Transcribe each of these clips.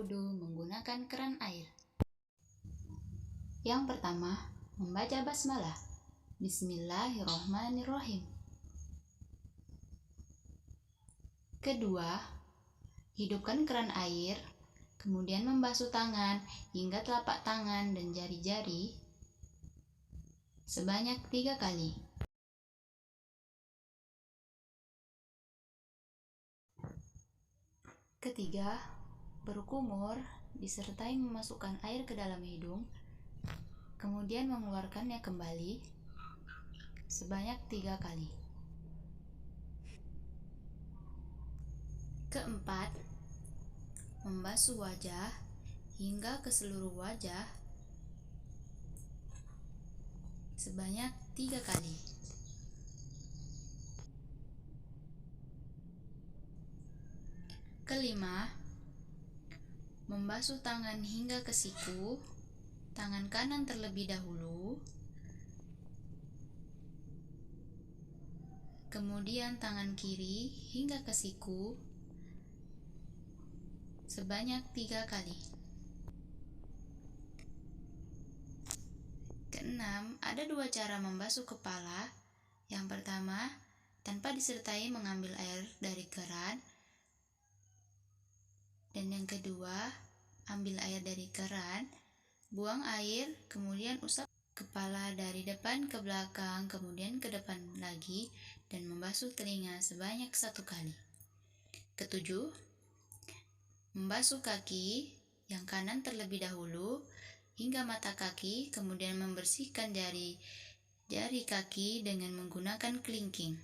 berwudu menggunakan keran air. Yang pertama, membaca basmalah. Bismillahirrahmanirrahim. Kedua, hidupkan keran air, kemudian membasuh tangan hingga telapak tangan dan jari-jari sebanyak 3 kali. Ketiga, berkumur disertai memasukkan air ke dalam hidung, kemudian mengeluarkannya kembali sebanyak 3 kali. Keempat, membasuh wajah hingga ke seluruh wajah sebanyak 3 kali. Kelima, membasuh tangan hingga ke siku, tangan kanan terlebih dahulu, kemudian tangan kiri hingga ke siku sebanyak 3 kali. Keenam, ada 2 cara membasuh kepala. Yang pertama, tanpa disertai mengambil air dari keran. Dan yang kedua, ambil air dari keran, buang air, kemudian usap kepala dari depan ke belakang, kemudian ke depan lagi, dan membasuh telinga sebanyak 1 kali. Ketujuh, membasuh kaki, yang kanan terlebih dahulu, hingga mata kaki, kemudian membersihkan jari kaki dengan menggunakan kelingking.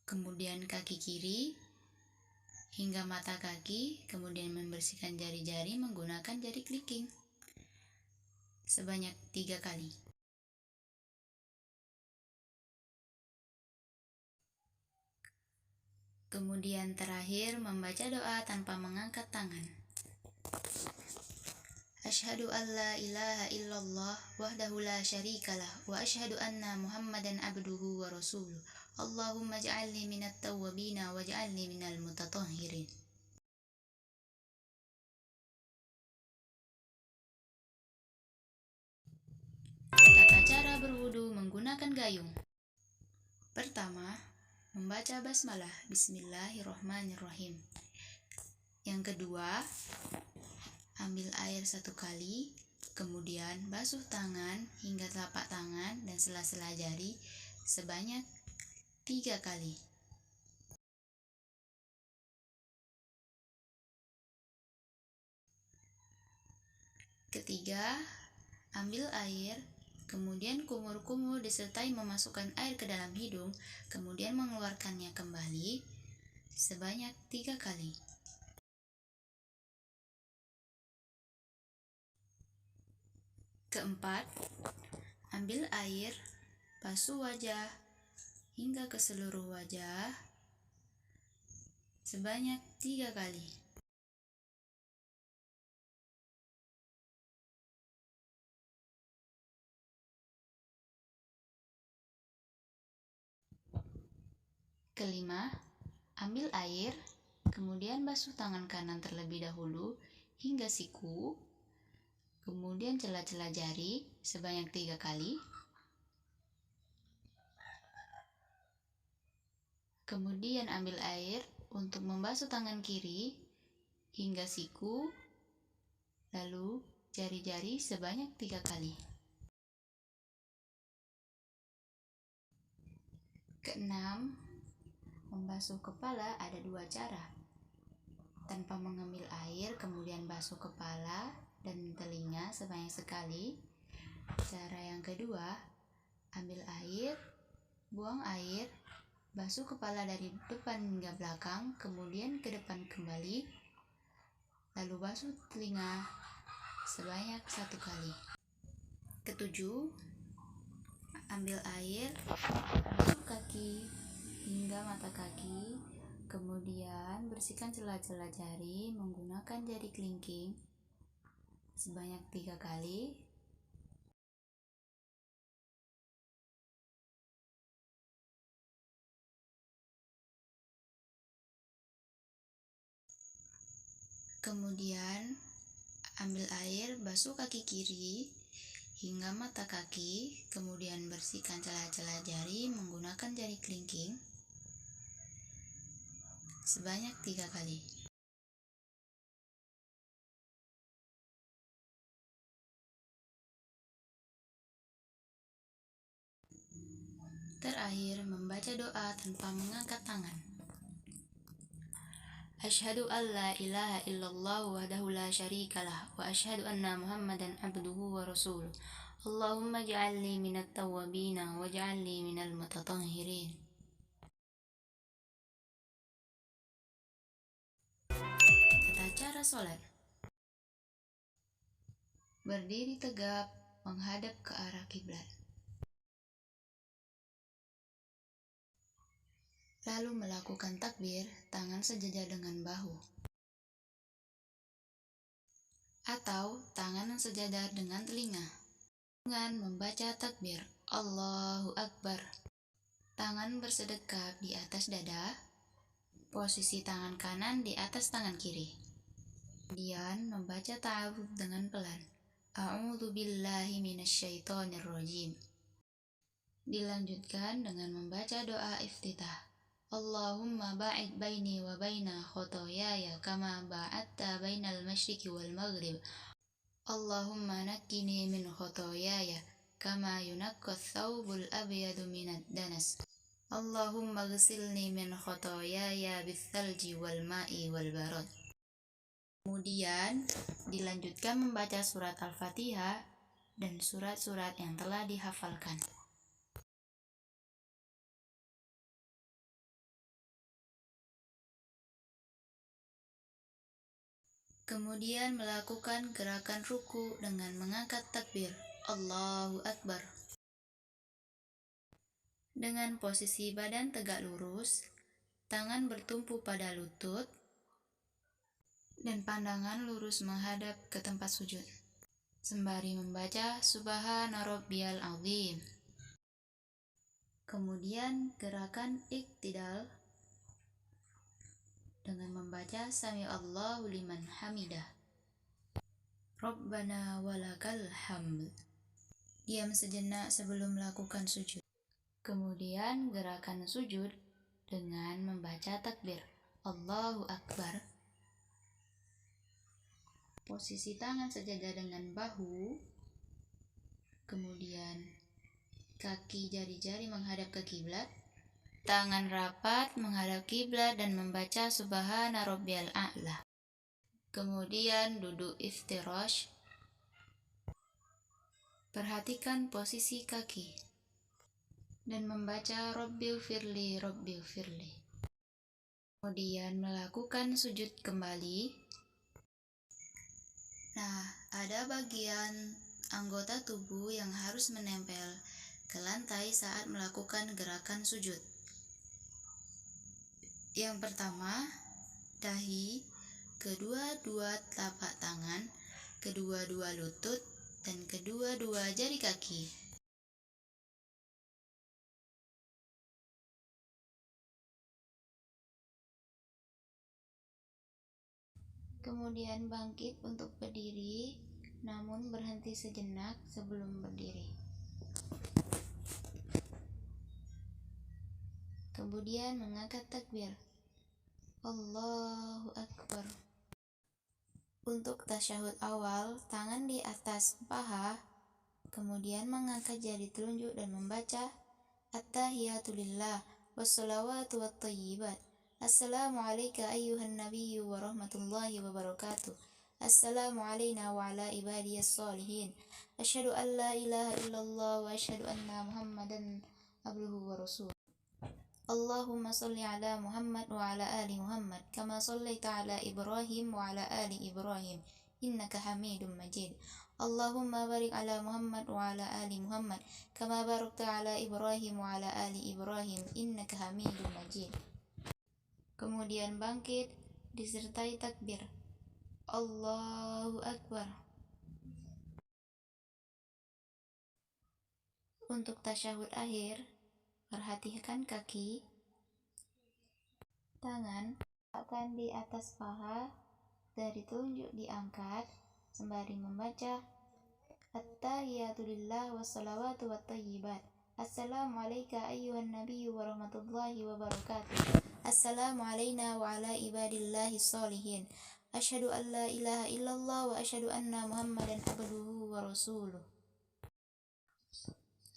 Kemudian kaki kiri, hingga mata kaki, kemudian membersihkan jari-jari menggunakan jari kelingking sebanyak 3 kali. Kemudian terakhir membaca doa tanpa mengangkat tangan. Asyhadu an la ilaha illallah wahdahu la syarikalah wa asyhadu anna Muhammadan abduhu wa rasuluh. Allahumma ja'alni minat tawwabina wa ja'alni minal mutatahhirin. Tata cara berwudu menggunakan gayung. Pertama, membaca basmalah. Bismillahirrahmanirrahim. Yang kedua, ambil air 1 kali, kemudian basuh tangan hingga telapak tangan dan sela-sela jari sebanyak 3 kali. Ketiga, ambil air, kemudian kumur-kumur disertai memasukkan air ke dalam hidung, kemudian mengeluarkannya kembali sebanyak 3 kali. Keempat, ambil air, basuh wajah hingga ke seluruh wajah sebanyak 3 kali. Kelima, ambil air, kemudian basuh tangan kanan terlebih dahulu hingga siku, kemudian celah-celah jari sebanyak 3 kali. Kemudian ambil air untuk membasuh tangan kiri hingga siku, lalu jari-jari sebanyak 3 kali. Keenam, membasuh kepala ada 2 cara. Tanpa mengambil air, kemudian basuh kepala dan telinga sebanyak sekali. Cara yang kedua, ambil air, buang air, basuh kepala dari depan hingga belakang, kemudian ke depan kembali, lalu basuh telinga sebanyak 1 kali. Ketujuh, ambil air, basuh kaki hingga mata kaki, kemudian bersihkan celah-celah jari menggunakan jari kelingking sebanyak 3 kali. Kemudian ambil air, basuh kaki kiri hingga mata kaki, kemudian bersihkan celah-celah jari menggunakan jari kelingking sebanyak 3 kali. Terakhir, membaca doa tanpa mengangkat tangan. Asyhadu an la ilaha illallah wahdahu la syarikalah wa asyhadu anna Muhammadan abduhu wa rasuluh. Allahumma ja'alni minat tawwabina waj'alni minal mutatahhirin. Tata cara sholat. Berdiri tegap menghadap ke arah kiblat. Lalu melakukan takbir, tangan sejajar dengan bahu. Atau tangan sejajar dengan telinga. Dengan membaca takbir, Allahu Akbar. Tangan bersedekap di atas dada, posisi tangan kanan di atas tangan kiri. Kemudian membaca ta'awudz dengan pelan. A'udzu billahi minasyaitonir rajim. Dilanjutkan dengan membaca doa iftitah. Allahumma ba'id baini wa baina khotoyaya kama ba'adta bainal masyriqi wal maghrib. Allahumma nakkini min khotoyaya kama yunakkath thawbul abyadu minad danas. Allahumma ghsilni min khotoyaya bithalji wal ma'i wal barad. Kemudian dilanjutkan membaca surat Al-Fatihah dan surat-surat yang telah dihafalkan. Kemudian melakukan gerakan ruku dengan mengangkat takbir, Allahu Akbar. Dengan posisi badan tegak lurus, tangan bertumpu pada lutut, dan pandangan lurus menghadap ke tempat sujud. Sembari membaca Subhana Rabbiyal Azim. Kemudian gerakan iktidal dengan membaca Sami Allahu liman hamidah. Rabbana walakal hamd. Diam sejenak sebelum melakukan sujud. Kemudian gerakan sujud dengan membaca takbir Allahu Akbar. Posisi tangan sejajar dengan bahu. Kemudian kaki jari-jari menghadap ke kiblat. Tangan rapat menghadap kiblat dan membaca Subhana Rabbiyal A'la. Kemudian duduk iftirash. Perhatikan posisi kaki dan membaca Rabbil firli, Rabbil firli. Kemudian melakukan sujud kembali. Nah, ada bagian anggota tubuh yang harus menempel ke lantai saat melakukan gerakan sujud. Yang pertama, dahi, kedua-dua telapak tangan, kedua-dua lutut, dan kedua-dua jari kaki. Kemudian bangkit untuk berdiri, namun berhenti sejenak sebelum berdiri. Kemudian mengangkat takbir, Allahu Akbar. Untuk tasyahud awal, tangan di atas paha, kemudian mengangkat jari telunjuk dan membaca At-tahiyatu lillah wassalawatu wattayyibat. Assalamu alayka ayyuhan nabiyyu wa rahmatullahi wa barakatuh. Assalamu alayna wa ala ibadiyas salihin. Asyhadu an la ilaha illallah wa asyhadu anna Muhammadan abduhu wa rasuluh. Allahumma salli ala Muhammad wa ala ali Muhammad kama sallaita ala Ibrahim wa ala ali Ibrahim innaka Hamidum Majid. Allahumma barik ala Muhammad wa ala ali Muhammad kama barakta ala Ibrahim wa ala ali Ibrahim innaka Hamidum Majid. Kemudian bangkit disertai takbir Allahu Akbar. Untuk tasyahud akhir, perhatikan kaki, tangan akan di atas paha, dari telunjuk diangkat sembari membaca At-tahiyatu lillah wassalawatu wattayyibat. Assalamu alayka ayyuhan nabiyyu wa rahmatullahi wa barakatuh. Assalamu alayna wa ala ibadillahi salihin. Asyhadu an la ilaha illallah wa asyhadu anna Muhammadan abduhu wa rasuluh.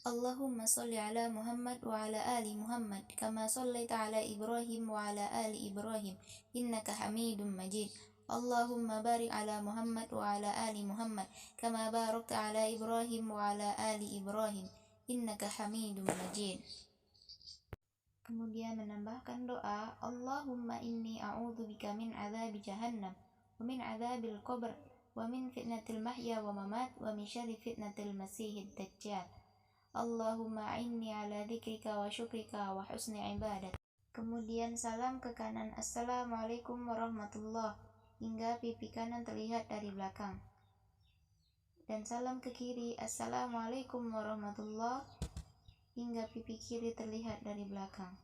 Allahumma salli ala Muhammad wa ala ali Muhammad kama sallaita ala Ibrahim wa ala ali Ibrahim innaka Hamidum Majid. Allahumma barik ala Muhammad wa ala ali Muhammad kama barakta ala Ibrahim wa ala ali Ibrahim innaka Hamidum Majid. Kemudian menambahkan doa, Allahumma inni a'udzubika min adzabi jahannam wa min adzabil qabr wa min fitnatil mahya wa mamat wa min syarri fitnatil masiihid dajjal. Allahumma inni ala dzikrika wa syukrika wa husni ibadat. Kemudian salam ke kanan, Assalamualaikum warahmatullah, hingga pipi kanan terlihat dari belakang. Dan salam ke kiri, Assalamualaikum warahmatullah, hingga pipi kiri terlihat dari belakang.